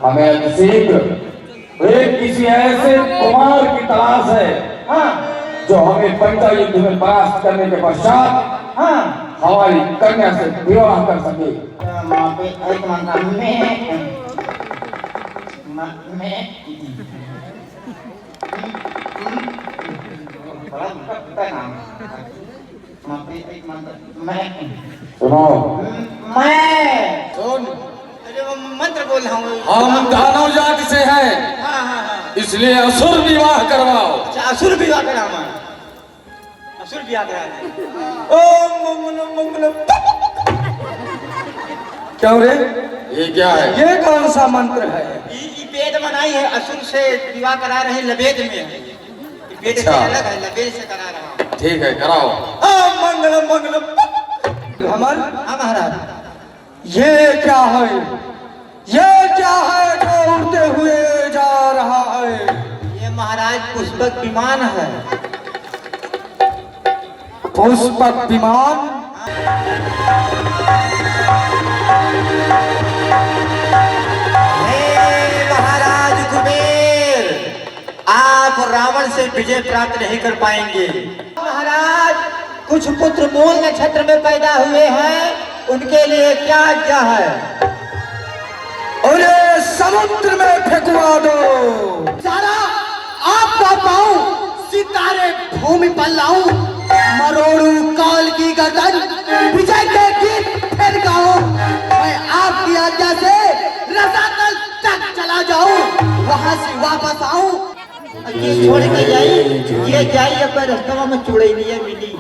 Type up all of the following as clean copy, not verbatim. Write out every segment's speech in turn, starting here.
हमें अभिषेक एक किसी ऐसे कुमार की तलाश है, हाँ जो हमें पंचा युद्ध में परास्त करने के पश्चात हाँ हमारी कन्या से विवाह कर सके। वहाँ पे एक मंगा मैं बड़ा पता नाम वहाँ पे एक मंगा मैं सुनो, मैं सुन, अरे वो मंत्र बोल रहा हूँ। हम दानव जाति से हैं, हाँ हाँ हाँ इसलिए असुर विवाह करवाओ। अच्छा असुर विवाह करा हमारा असुर विवाह करा ओम मंगलम मंगलम। क्यों रे, ये क्या है? ये कौन सा मंत्र है? ये वेद बनाई है, असुर से विवाह करा रहे, लवेद में है ये वेद से अच्छा। अलग है, लवेद से करा रहा हूँ। ठीक है, कराओ। ओम मंगलम मंगलम। हमर हाँ महाराज ये क्या है? ये क्या है जो उड़ते हुए जा रहा है? ये महाराज पुष्पक विमान है। पुष्पक विमान? हे महाराज कुबेर, आप रावण से विजय प्राप्त नहीं कर पाएंगे। महाराज कुछ पुत्र मूल नक्षत्र में पैदा हुए हैं, उनके लिए क्या आज्ञा है? उन्हें समुद्र में फेंकवा दो। सारा आपका पाऊं सितारे भूमि पर लाऊं, मरोड़ू काल की गर्दन विजय के गीत फिर गाऊं। मैं आपकी आज्ञा से रसातल तक चला जाऊं, वहां से वापस आऊं। ये छोड़ के जाई, ये जाई अब रास्ता में चुड़ैलिया मिली।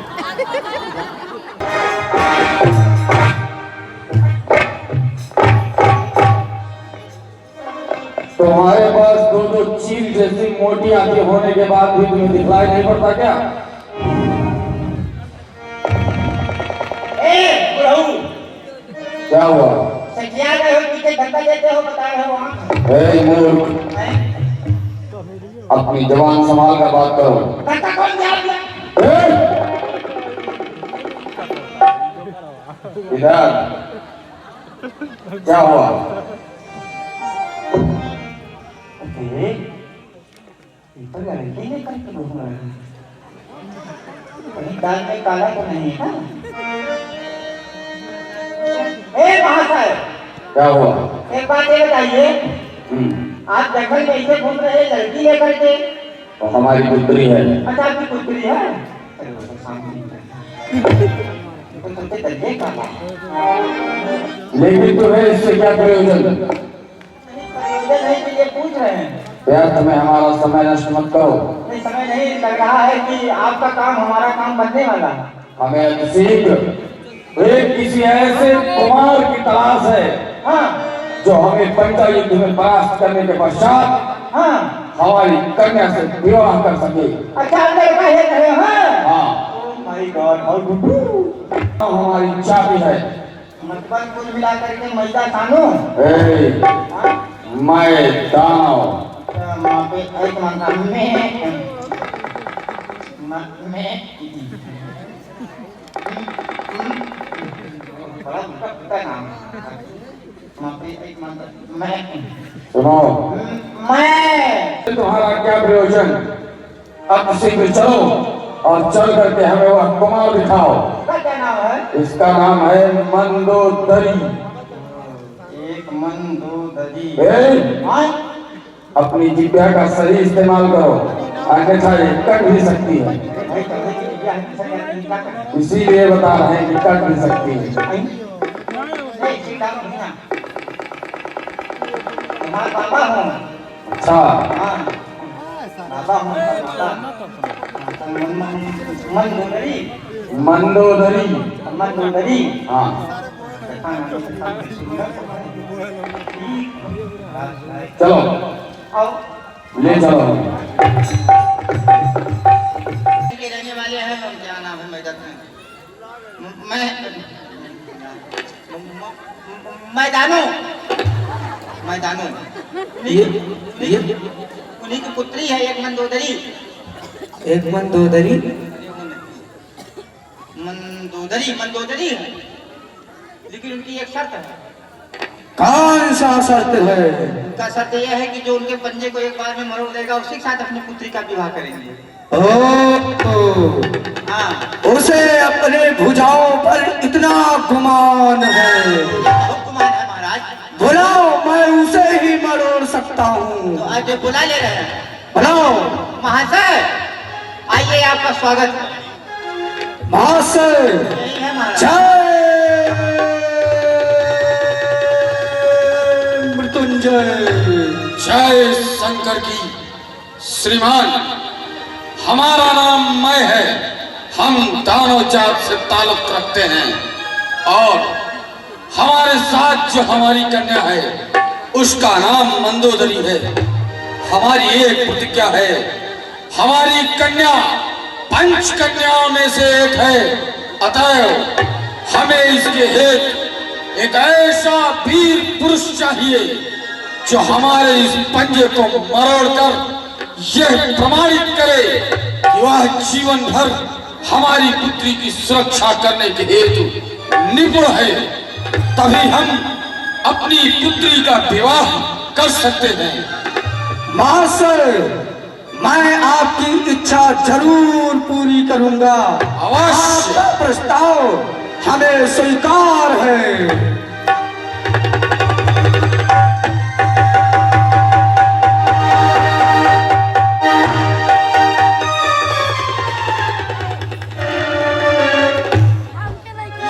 तुम्हारे पास दो चील जैसी मोटी आंखें होने के बाद भी तुम्हें दिखलाई नहीं पड़ता क्या? क्या हुआ? सखिया गए हो कि धक्का देते हो, बता रहे हो वहाँ। ए मूर्ख, अपनी जवान संभाल कर बात करो। धक्का कौन दिया आपने? इधर क्या हुआ? कहीं दाल में काला तो नहीं है? ए महाशय, क्या हुआ? एक बात ये बताइए, हम्म, आप जंगल में ऐसे घूम रहे लड़की लेकर के? तो हमारी पुत्री है। अच्छा आपकी पुत्री है? अरे वो तो सामने ही तो तुमसे डरिए का लेकिन तुम्हें इससे क्या प्रयोजन? प्रयोजन है कि ये पूछ रहे हैं। व्यर्थ में हमारा समय नष्ट मत करो। नहीं समय नहीं लग रहा है कि आपका काम हमारा काम बनने वाला है। हमें अभिषेक एक किसी ऐसे कुमार की तलाश है, हाँ जो हमें पंचा युद्ध में परास्त करने के पश्चात हाँ हमारी कन्या से विवाह कर सके। अच्छा आप लड़का है रहे हैं? हाँ, ओह माय गॉड, और गुड्डू हमारी इच्छा भी है। मतलब कुल मिला करके मैदा तानो। ए, हाँ? मैं दानव। वहाँ पे एक मंगा मैं बड़ा पता नाम वहाँ पे एक मंगा मैं सुनो, मैं तुम्हारा क्या प्रयोजन? अब शीघ्र चलो और चल करके हमें वह कुमार दिखाओ। उसका क्या नाम है? इसका नाम है मंदोदरी। एक मंदोदरी। हाँ? अपनी जिह्वा का सही इस्तेमाल करो, अन्यथा ये कट भी सकती है। भाई चलने की विद्या है, किसी ने नहीं क्या करना। इसीलिए बता रहे हैं कि कट भी सकती है। नहीं, सीधा नहीं ना। तुम्हारा पापा हूँ। अच्छा, हाँ, पापा हूँ, पापा। मंदोदरी। मंदोदरी। मंदोदरी। हाँ, चलो आओ। ले चलो। के रहने वाले हैं, क्या नाम है मैदान में? मैदानो मैदानो उन्हीं की पुत्री है एक मंदोदरी। एक मंदोदरी? मंदोदरी मंदोदरी है, लेकिन उनकी एक शर्त है। कौन सा शर्त है? उनका शर्त यह है कि जो उनके पंजे को एक बार में मरोड़ देगा उसी के साथ अपनी पुत्री का विवाह करेंगे। हाँ, उसे अपने भुजाओं पर इतना गुमान है। बहुत गुमान है महाराज। बुलाओ, मैं उसे ही मरोड़ सकता हूँ। तो आज बुला ले रहे हैं। बुलाओ महाशय, आइए, आपका स्वागत है। महाशय, यही है महाराज। जय मृत्युंजय। जय शंकर की। श्रीमान, हमारा नाम मैं है। हम दानव जात से ताल्लुक रखते हैं और हमारे साथ जो हमारी कन्या है उसका नाम मंदोदरी है। हमारी एक प्रतिज्ञा है, हमारी कन्या पंच कन्याओं में से एक है, अतएव हमें इसके हेतु एक ऐसा वीर पुरुष चाहिए जो हमारे इस पंजे को मरोड़कर यह प्रमाणित करे कि वह जीवन भर हमारी पुत्री की सुरक्षा करने के हेतु निपुण है। तभी हम अपनी पुत्री का विवाह कर सकते हैं। महाशय, मैं आपकी इच्छा जरूर पूरी करूंगा। अवश्य। आपका प्रस्ताव हमें स्वीकार है।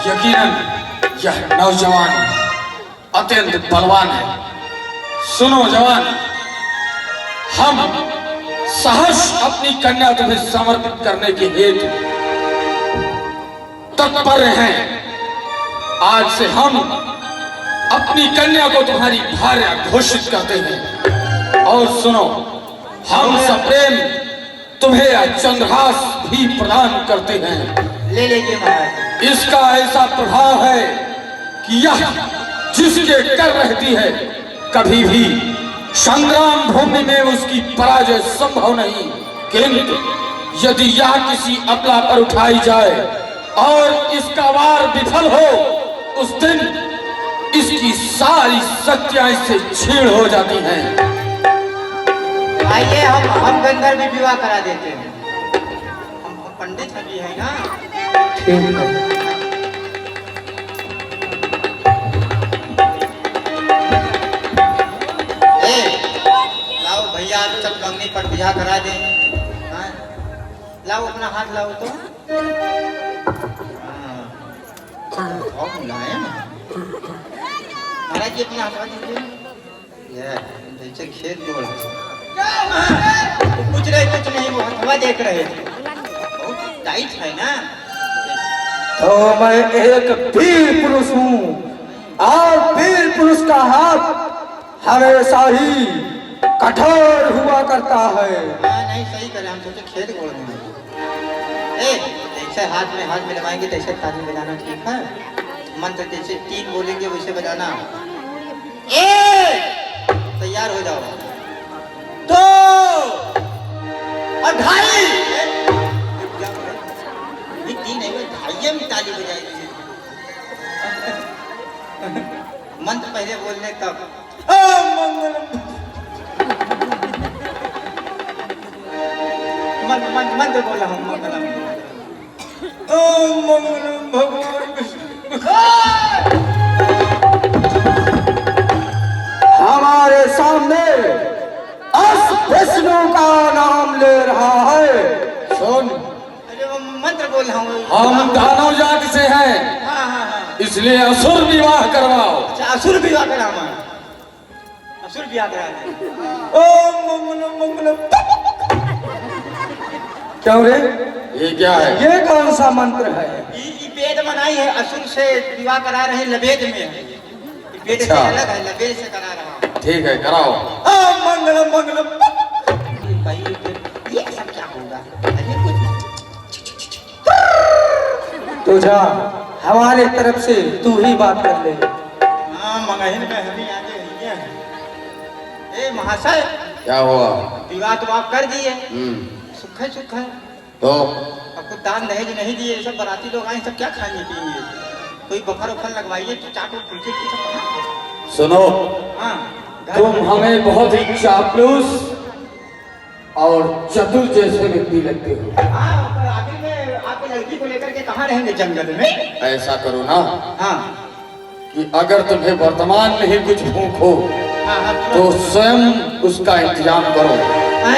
यकीनन यह नौजवान अत्यंत बलवान है। सुनो जवान, हम सहर्ष अपनी कन्या तुम्हें समर्पित करने के हेतु तत्पर हैं। आज से हम अपनी कन्या को तुम्हारी भार्या घोषित करते हैं। और सुनो, हम सप्रेम तुम्हें चंद्रहास भी प्रदान करते हैं। ले लीजिए महाराज। इसका ऐसा प्रभाव है कि यह जिसके कर रहती है कभी भी संग्राम भूमि में उसकी पराजय संभव नहीं। किंतु यदि यह किसी अबला पर उठाई जाए और इसका वार विफल हो, उस दिन इसकी सारी शक्तियां इससे छीड़ हो जाती हैं। आइए, हम गंधर्व भी विवाह करा देते हैं। हम पंडित भी है ना। ठीक है। लाओ भैया, सब मंगनी पर बिहा करा दे। हाँ? लाओ अपना हाथ लाओ तो। और मुलायम महाराज जी, अपना हाथ दीजिए। जैसे खेत जोड़ कुछ नहीं, वो हथवा देख रहे थे। बहुत टाइट है ना। तो मैं एक वीर पुरुष हूँ और वीर पुरुष का हाथ हमेशा ही कठोर हुआ करता है। हाँ, नहीं सही करे, हम सोचे खेत गोड़ रहे हैं। जैसे हाथ में लगाएंगे तैसे ताली बजाना, ठीक है? मंत्र जैसे 3 बोलेंगे वैसे बजाना। तैयार हो जाओ। 2 और 2.5। ये 3 है, 2.5 में ताली बजाएगी। मंत्र पहले बोलने तब मंत्र बोला हूँ। मंगलम ओम मंगलम भगवान विष्णु। हमारे सामने अस विष्णु का नाम ले रहा है। सुन, अरे वो मंत्र बोल रहा हूँ। हम दानव जाति से हैं, हाँ। इसलिए असुर विवाह करवाओ। अच्छा, असुर विवाह करा हमारा। असुर विवाह करा। ओम मंगलम मंगलम। क्यों रे? ये क्या है? ये कौन सा मंत्र है? ये वेद बनाई है, असुर से विवाह करा रहे, लवेद में है। वेद से अलग है, लवेद से करा रहा। ठीक है, कराओ। ओम मंगलम मंगलम। ये सब क्या होगा? अरे कुछ तो जा, हमारे तरफ से तू ही बात कर ले। हाँ, मंगहिन में हम ही आगे हैं। ए महाशय, क्या हुआ? विवाह तो आप कर दिए। सुख है तो आपको दान दहेज नहीं दिए। सब बाराती लोग आए, सब क्या खाएंगे पिएंगे? कोई बफर उफर लगवाइए, तो चाट और कुलचे की सब सुनो, हाँ तुम हमें बहुत ही चापलूस और चतुर जैसे व्यक्ति लगते हो। हाँ, पर आखिर में आपकी लड़की को लेकर के कहाँ रहेंगे जंगल में? ऐसा करो ना हाँ कि अगर तुम्हें वर्तमान में ही कुछ भूख हो हाँ तो स्वयं उसका इंतजाम करो,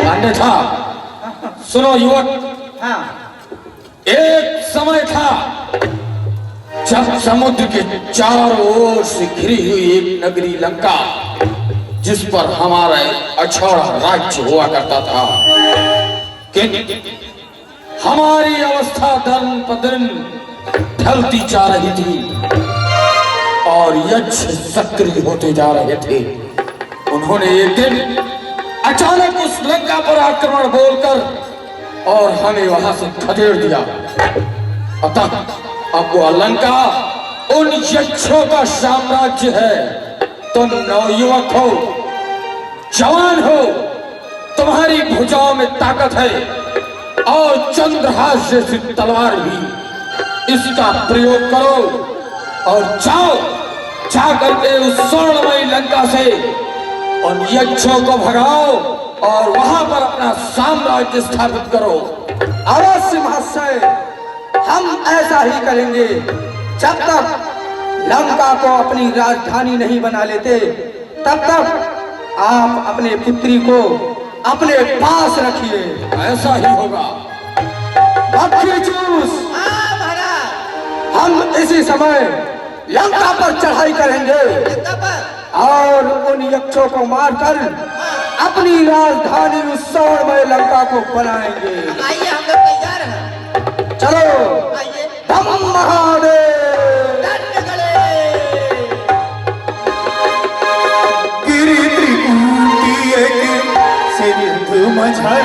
अन्यथा सुनो युवक, हाँ एक समय था जब समुद्र के चारों ओर से घिरी हुई एक नगरी लंका, जिस पर हमारा अछौड़ा राज्य हुआ करता था, कि हमारी अवस्था दिन पर दिन ढलती जा रही थी और यक्ष सक्रिय होते जा रहे थे। उन्होंने एक दिन अचानक उस लंका पर आक्रमण बोलकर और हमें वहां से खदेड़ दिया। अतः अब वो लंका उन यक्षों का साम्राज्य है। तुम नवयुवक हो, जवान हो, तुम्हारी भुजाओं में ताकत है और चंद्रहास जैसी तलवार भी, इसका प्रयोग करो और जाओ, जाकर के उस स्वर्णमयी लंका से उन यक्षों को भगाओ और वहां पर अपना साम्राज्य स्थापित करो। अवश्य महाशय, हम ऐसा ही करेंगे। जब तक लंका को अपनी राजधानी नहीं बना लेते, तब तक आप अपने पुत्री को अपने पास रखिए। ऐसा ही होगा। बख्शीचूस, हाँ महाराज। हम इसी समय लंका पर चढ़ाई करेंगे लंका पर? और उन यक्षों को मारकर अपनी राजधानी उस स्वर्णमय लंका को बनाएंगे। आइए, हम लोग तैयार हैं। चलो, आइए। धम महादेव। डट गए। गिरी त्रिकूटी एक सिंधु मझधार,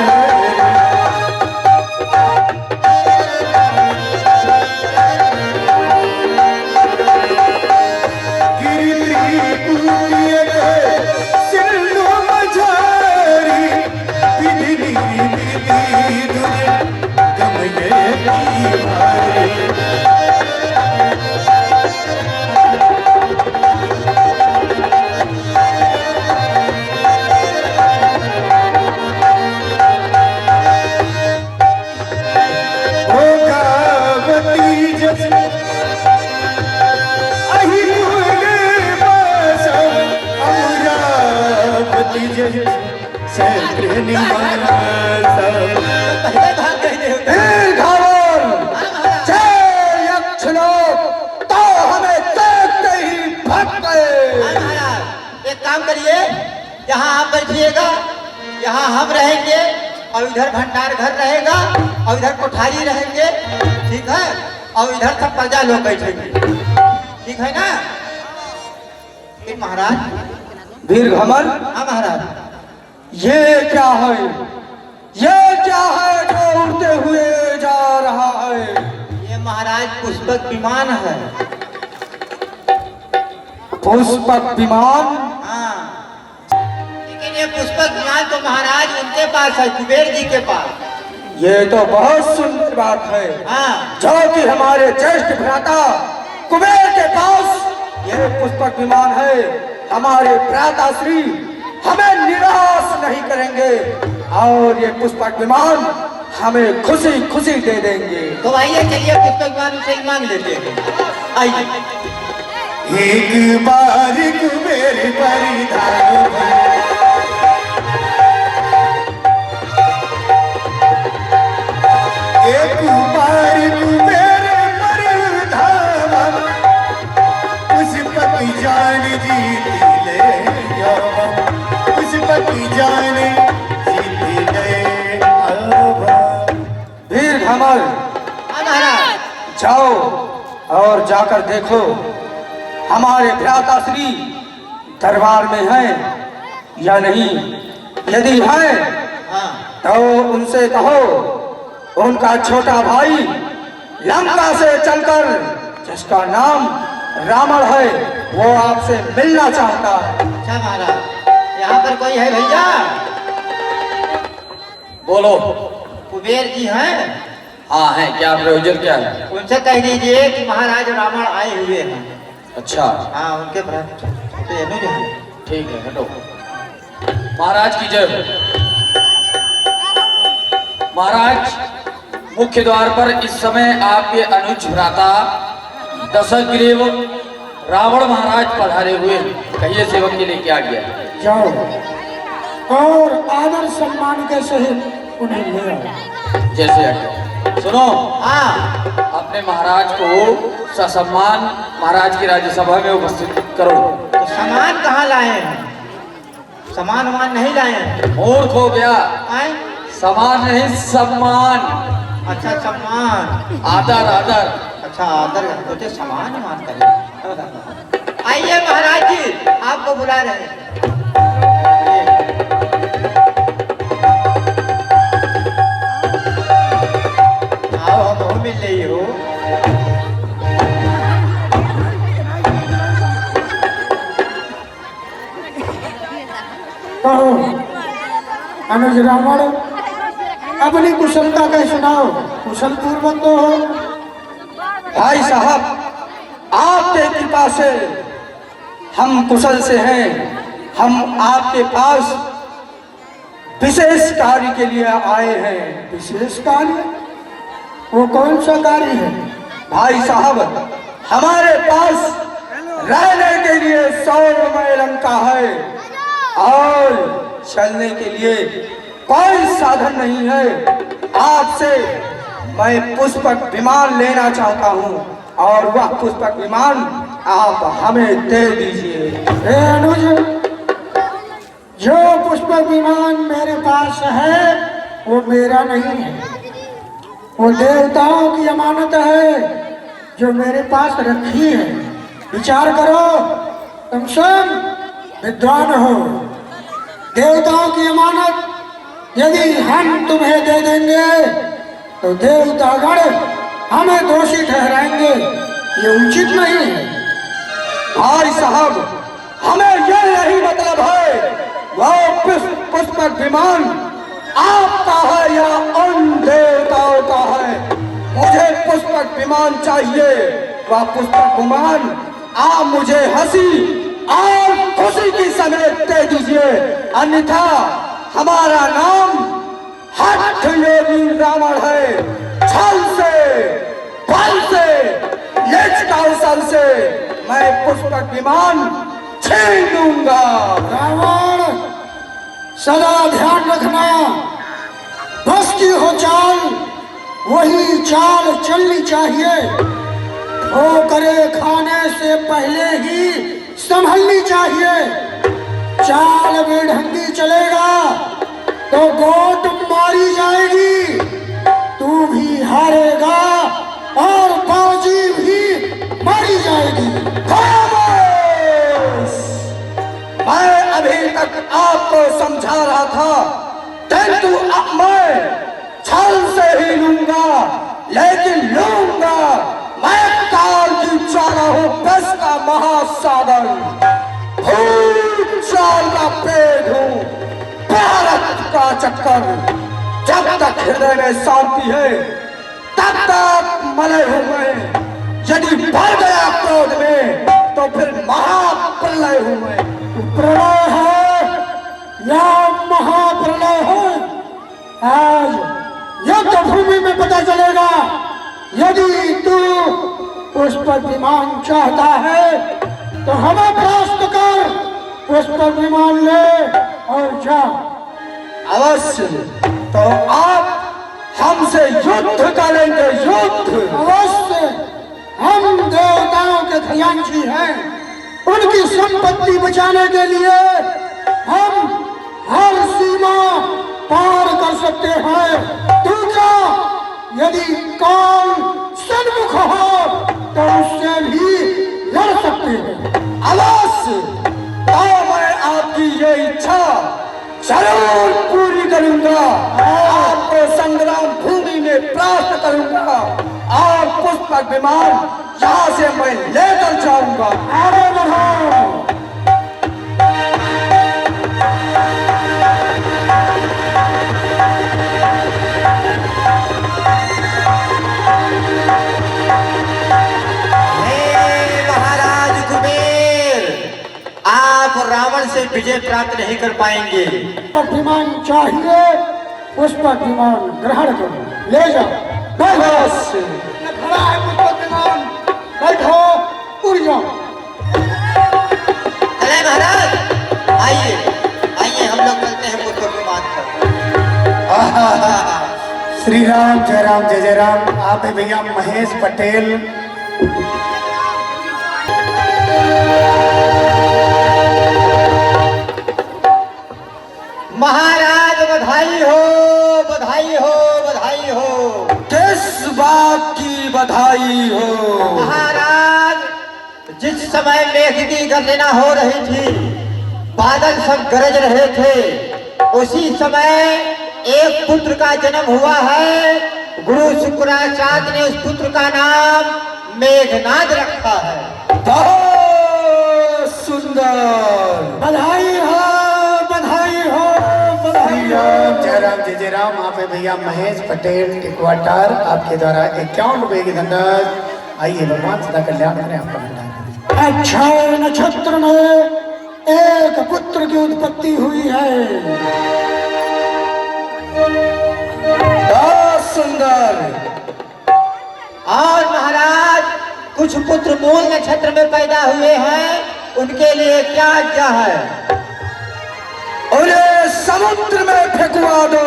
पहले भाग गए थे। हे घावर, जय यक्ष लोग, तो हमें देखते ही भाग गए। हाँ महाराज, एक काम करिए, यहाँ आप बैठिएगा, यहाँ हम रहेंगे और इधर भंडार घर रहेगा और इधर कोठारी रहेंगे, ठीक है? और इधर सब प्रजा लोग बैठेंगे, ठीक है ना? ठीक महाराज। वीर घमर, हाँ महाराज। ये क्या है? ये क्या है जो उड़ते हुए जा रहा है? ये महाराज पुष्पक विमान है। पुष्पक विमान? हाँ, लेकिन ये पुष्पक विमान तो महाराज उनके पास है, कुबेर जी के पास। ये तो बहुत सुंदर बात है, हाँ जो कि हमारे ज्येष्ठ भ्राता कुबेर के पास ये पुष्पक विमान है। हमारे भ्राता श्री हमें निराश नहीं करेंगे और ये पुष्पक विमान हमें खुशी खुशी दे देंगे। तो आइए, चलिए पुष्पक विमान से ही मांग लेते हैं। आइए। एक बार कुबेर परिधान भर, एक बार कुबेर परिधान, पुष्पक जान जीत ले जावा, पुष्पक जान जीत ले आवा। वीर घमर, हाँ महाराज। जाओ और जाकर देखो हमारे भ्राता श्री दरबार में हैं या नहीं। यदि हैं हाँ तो उनसे कहो उनका छोटा भाई लंका से चलकर, जिसका नाम रावण है, वो आपसे मिलना चाहता है। अच्छा महाराज, यहाँ पर कोई है भैया? बोलो। कुबेर जी हैं? हाँ है, क्या प्रयोजन क्या है? उनसे कह दीजिए कि महाराज रावण आए हुए हैं। अच्छा, हाँ, उनके भ्राता तेनू जो है। ठीक है, हटो। महाराज की जय हो। महाराज, मुख्य द्वार पर इस समय आपके अनुज भ्राता दशग्रीव रावण महाराज पधारे हुए हैं। कहिए सेवक के लिए क्या किया? जाओ और आदर सम्मान के सहित उन्हें ले आओ। जैसे आज्ञा। सुनो, हाँ, अपने महाराज को ससम्मान महाराज की राज्यसभा में उपस्थित करो। तो सामान कहाँ लाए हैं? सामान वामान नहीं लाए हैं। मूर्ख हो गया, आए? समान नहीं सम्मान। अच्छा, सम्मान। आदर आदर। अच्छा, आदर होते सामान मान कर। आइए महाराज जी, आपको बुला रहे हैं। आओ, हम मिल रही हो। कहो अनुज रावण, अपनी कुशलता का सुनाओ। कुशल पूर्वक तो हो। भाई साहब, आपके कृपा से हम कुशल से हैं। हम आपके पास विशेष कार्य के लिए आए हैं। विशेष कार्य? वो कौन सा कार्य है? भाई साहब, हमारे पास रहने के लिए 100 लंका है और चलने के लिए कोई साधन नहीं है। आपसे मैं पुष्पक विमान लेना चाहता हूँ और वह पुष्पक विमान आप हमें दे दीजिए। हे अनुज, जो पुष्पक विमान मेरे पास है वो मेरा नहीं है। वो देवताओं की अमानत है जो मेरे पास रखी है। विचार करो, तुम सब विद्वान हो। देवताओं की अमानत यदि हम तुम्हें दे देंगे तो देवतागण हमें दोषी ठहराएंगे। ये उचित नहीं है। भाई साहब, हमें यह नहीं मतलब है वह पुष्पक विमान आपका है या उन देवताओं का है। मुझे पुष्पक विमान चाहिए। वह पुष्पक विमान आप मुझे हंसी और खुशी की समेत दे दीजिए, अन्यथा हमारा नाम हठ योगी रावण है। छल से, बल से, नीच कौशल से मैं पुष्पक विमान छीन लूंगा। रावण, सदा ध्यान रखना, बस की हो चाल वही चाल चलनी चाहिए। ठोकरे खाने से पहले ही संभलनी चाहिए। चाल बेढंगी चलेगा तो गोट मारी जाएगी। तू भी हारेगा और बाजी भी मारी जाएगी। खामोश! मैं अभी तक आपको समझा रहा था, किंतु अब मैं छल से ही लूंगा, लेकिन लूंगा। मैं काल की चाला हूँ, बस का महासागर, भूत चाल का पेड़ हूँ, भारत का चक्कर। जब तक हृदय में शांति है तब तक मलय हूँ मैं। यदि भर गया क्रोध में तो फिर महाप्रलय हूँ मैं। प्रलय है या महाप्रलय है, आज युद्ध भूमि में पता चलेगा। यदि तू पुष्पक विमान चाहता है तो हमें परास्त कर, पुष्पक विमान ले और जा। अवश्य, तो आप हमसे युद्ध करेंगे? युद्ध अवश्य, हम देवताओं के खजांची हैं। उनकी संपत्ति बचाने के लिए हम हर सीमा पार कर सकते हैं। तू क्या, यदि कौन सन्मुख हो तो उससे भी लड़ सकते हैं। अवश्य, तो मैं आपकी ये इच्छा जरूर पूरी करूंगा। आपको संग्राम भूमि में प्राप्त करूंगा और पुष्पक विमान यहाँ से मैं लेकर जाऊंगा। आगे बढ़ो। महाराज कुबेर, से विजय प्राप्त नहीं कर पाएंगे। विमान चाहिए, पुष्पक विमान ग्रहण करो, ले जाओ। बस खड़ा है पुष्पक विमान, बैठो, उड़ जाओ। चले महाराज, आइए आइए, हम लोग चलते हैं पुष्पक विमान पर। श्री राम जय राम जय जय राम। आप है भैया महेश पटेल। महाराज बधाई हो, बधाई हो, बधाई हो। किस बात की बधाई हो? महाराज, जिस समय मेघ की गर्जना हो रही थी, बादल सब गरज रहे थे, उसी समय एक पुत्र का जन्म हुआ है। गुरु शुक्राचार्य ने उस पुत्र का नाम मेघनाद रखा है। बहुत सुंदर, बधाई हो, बधाई हो, बधाई हो। जय राम जय जय राम। आप है भैया महेश पटेल के क्वार्टर, आपके द्वारा 51 रुपए की धनराशि। आइए, भगवान सदा कल्याण करें आपका भंडार। अक्षय नक्षत्र में एक पुत्र की उत्पत्ति हुई है। बहुत सुंदर। और महाराज, कुछ पुत्र मूल नक्षत्र में पैदा हुए हैं, उनके लिए क्या आज्ञा है? उन्हें समुद्र में फेंकवा दो।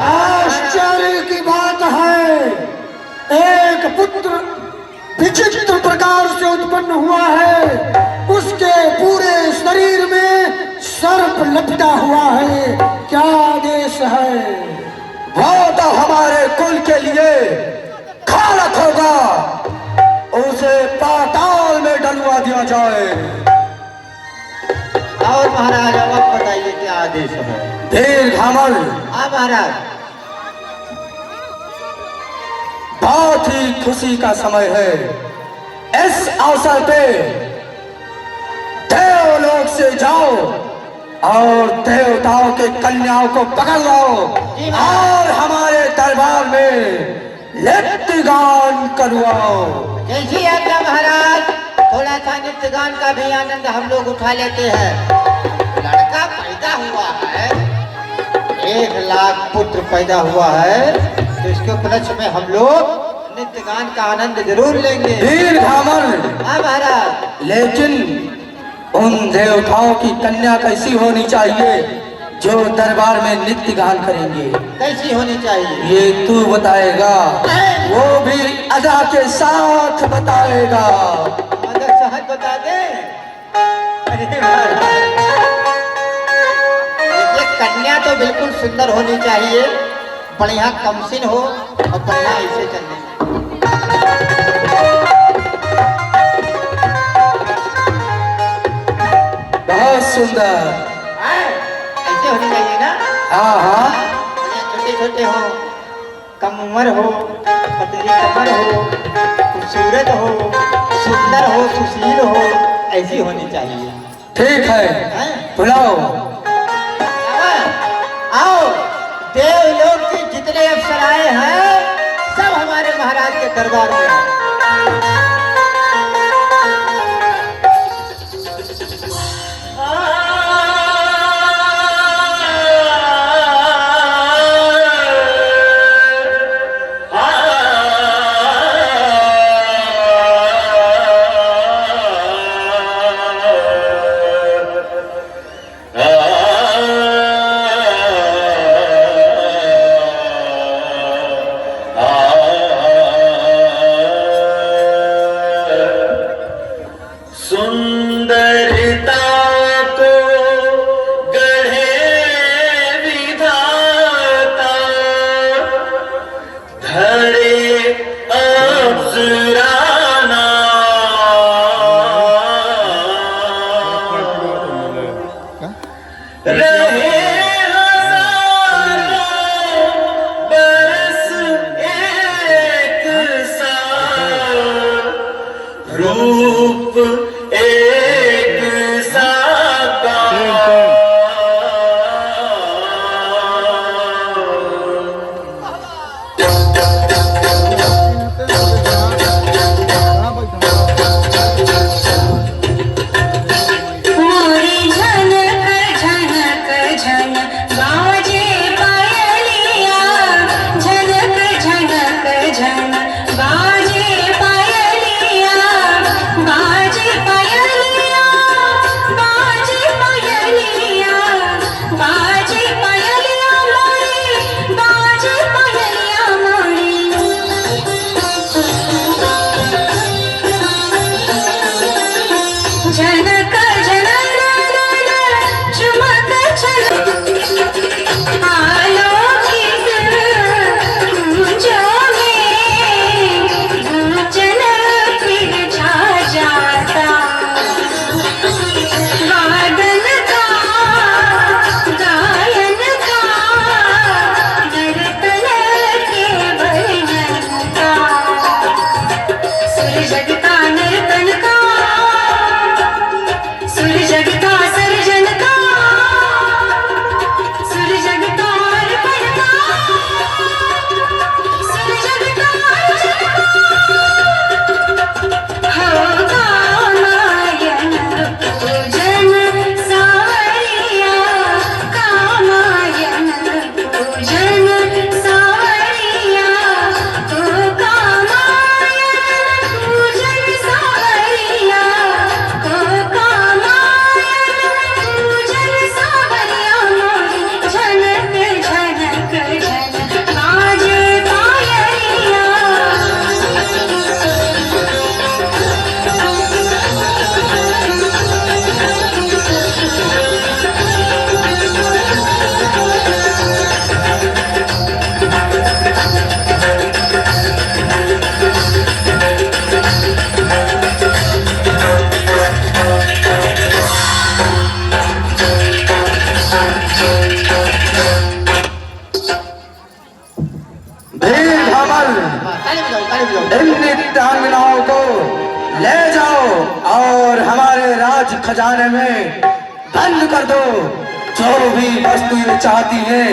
आश्चर्य की बात है, एक पुत्र विचित्र प्रकार से उत्पन्न हुआ है, उसके पूरे शरीर में सर्प लपटा हुआ है। क्या आदेश है? वो तो हमारे कुल के लिए घातक होगा, उसे पाताल में डलवा दिया जाए। और महाराज, अब आप बताइए क्या आदेश है? धीर घामल। हाँ महाराज। बहुत ही खुशी का समय है। इस अवसर पे देवलोक से जाओ और देवताओं के कन्याओं को पकड़ लाओ और हमारे दरबार में नृत्य गान करवाओ। कैसी आज्ञा महाराज? थोड़ा सा नृत्य गान का भी आनंद हम लोग उठा लेते हैं। लड़का पैदा हुआ है, 1 लाख पुत्र पैदा हुआ है, तो इसके उपलक्ष्य में हम लोग नृत्य गान का आनंद जरूर लेंगे। वीर घामल। हाँ महाराज। लेकिन उन देवताओं की कन्या कैसी होनी चाहिए जो दरबार में नृत्य गान करेंगे? कैसी होनी चाहिए ये तू बताएगा, वो भी अदा के साथ बताएगा। अदा सहज बता दे। अरे ये कन्या तो बिल्कुल सुंदर होनी चाहिए, बढ़िया कमसिन हो और बढ़िया ऐसे चलने। बहुत सुंदर ऐसे होनी चाहिए ना? हाँ हाँ। छोटे छोटे हो, कम उम्र हो, पतली कमर हो, खूबसूरत हो, सुंदर हो, सुशील हो, ऐसी होनी चाहिए। ठीक है, बुलाओ। आओ, देवलोक के जितने अप्सराएं हैं सब हमारे महाराज के दरबार में हैं। इन नृत्यांगनाओं को ले जाओ और हमारे राज खजाने में बंद कर दो। जो भी वस्तु ये चाहती हैं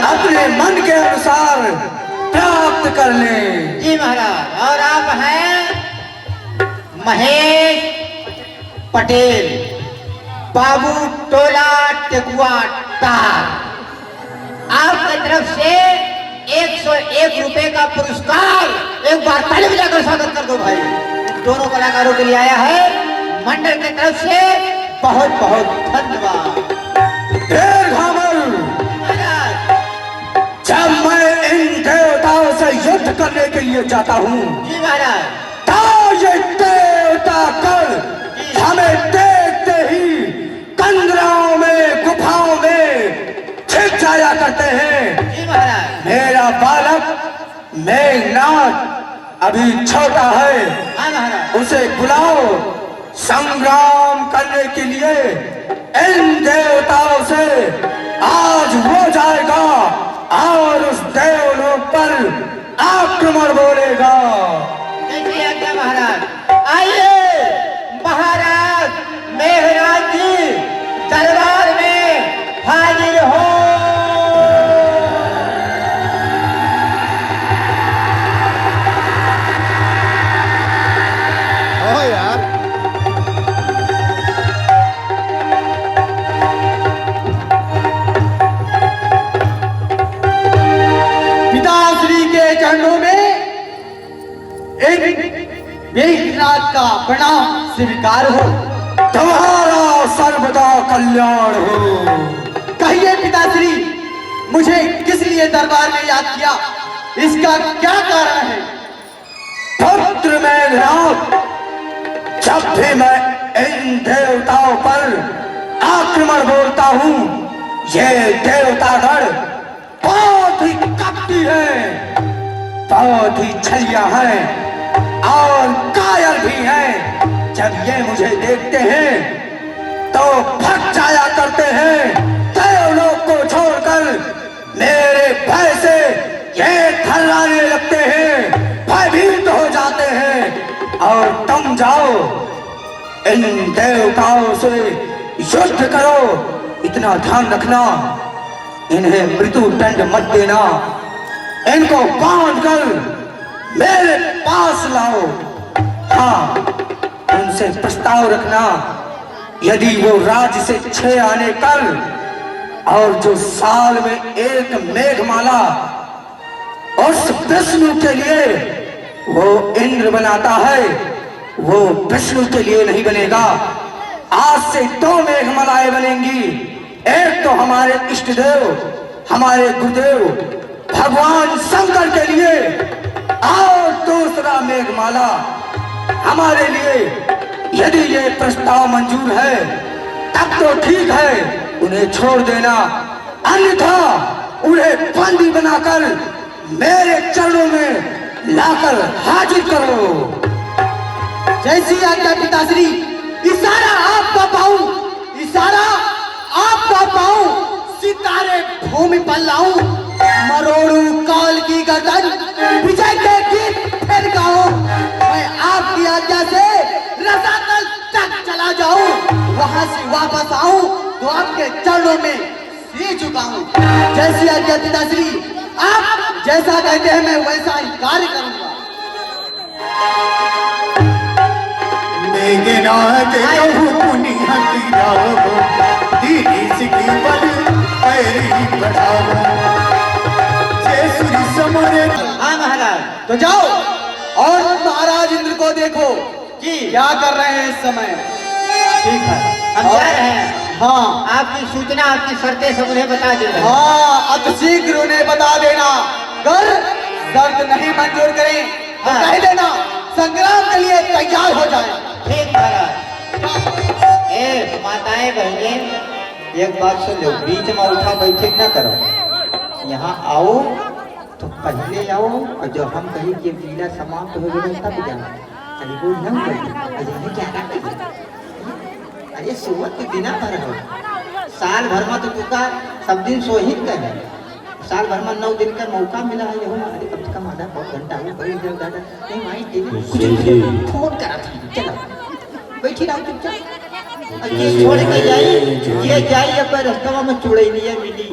अपने मन के अनुसार प्राप्त कर ले। जी महाराज। और आप हैं महेश पटेल, बाबू टोला टेकुआ टार। आपकी तरफ से 101 रुपए का पुरस्कार। एक बार पहले भी जाकर स्वागत कर दो भाई। दोनों कलाकारों के लिए आया है मंडल की तरफ से बहुत बहुत धन्यवाद। जब मैं इन देवताओं से युद्ध करने के लिए जाता हूँ जी महाराज, तो ये देवता कर हमें देखते ही कंदराओं में गुफाओं में छिप जाया करते हैं। जी महाराज। मेरा बालक मेघनाथ अभी छोटा है, हाँ महाराज। उसे बुलाओ। संग्राम करने के लिए इन देवताओं से आज वो जाएगा और उस देवलोक पर आक्रमण बोलेगा। देखिए आज्ञा महाराज। आइए महाराज मेघराज जी दरबार में हाजिर हो। पिताश्री के चरणों में एक मेघनाथ का प्रणाम स्वीकार हो। तुम्हारा सर्वदा कल्याण हो। कहिए पिताश्री, मुझे किस लिए दरबार में याद किया, इसका क्या कारण है? पुत्र मेघनाथ, जब भी मैं इन देवताओं पर आक्रमण बोलता हूँ, ये देवतागण बहुत ही कपटी है, बहुत ही छलिया है और कायर भी है। जब ये मुझे देखते हैं तो भाग जाया करते हैं। देवलोक को छोड़कर मेरे भय से ये थर्राने लगते हैं, भयभीत हो जाते हैं। और तुम जाओ इन देवताओं से युद्ध करो। इतना ध्यान रखना, इन्हें मृत्यु दंड मत देना। इनको बांध कर मेरे पास लाओ। हाँ, उनसे प्रस्ताव रखना, यदि वो राज्य से 6 आने कर और जो साल में एक मेघमाला उस विष्णु के लिए वो इंद्र बनाता है, वो विष्णु के लिए नहीं बनेगा। आज से 2 मेघमालाएं बनेंगी। एक तो हमारे इष्ट देव, हमारे गुरुदेव भगवान शंकर के लिए, और दूसरा मेघमाला हमारे लिए। यदि ये प्रस्ताव मंजूर है तब तो ठीक है, उन्हें छोड़ देना, अन्यथा उन्हें बंदी बनाकर मेरे चरणों में लाकर हाजिर करो। जैसी आज्ञा पिताश्री। इशारा आपका पाऊं, इशारा आपका पाऊं, सितारे भूमि पर लाऊं, मरोड़ू काल की गर्दन, विजय के गीत फिर गाऊं। मैं आपकी आज्ञा से रसातल तक चला जाऊं, वहां से वापस आऊं तो आपके चरणों में सिर झुकाऊं। जैसी आज्ञा पिताश्री, आप जैसा कहते हैं मैं वैसा ही कार्य करूंगा। मेघनाथ कहूँ पुनिहति राव, दीनी सिखी बल पैरी बढ़ाव। जय श्री समरे। हाँ महाराज, तो जाओ और महाराज इंद्र को देखो कि क्या कर रहे हैं इस समय। ठीक है, हम जा रहे हैं। हाँ, आपकी सूचना, आपकी शर्तें सब उन्हें बता देना। हाँ, अति शीघ्र उन्हें बता देना। अगर शर्त नहीं मंजूर करें तो कह देना संग्राम के लिए तैयार हो जाए। ठीक महाराज। ए माताएं बहनें, एक बात सुन लो, बीच में उठा बैठक न करो। यहाँ आओ तो पहले आओ, और जो हम कहीं के पीला समाप्त हो गए तब जाओ। अरे वो न कर, क्या करते हैं? अरे सुबह के दिना पर हो, साल भर में तो तुका सब दिन सोहित कर साल भर में 9 दिन का मौका मिला है यहो अरे कम से कम आधा बहुत घंटा हो गई देव दादा नहीं माई देवी कुछ फोन करा था चलो बैठी रहो चुपचाप ये छोड़ के जाई ये जाई अब रास्ता में चुड़ैलिया मिली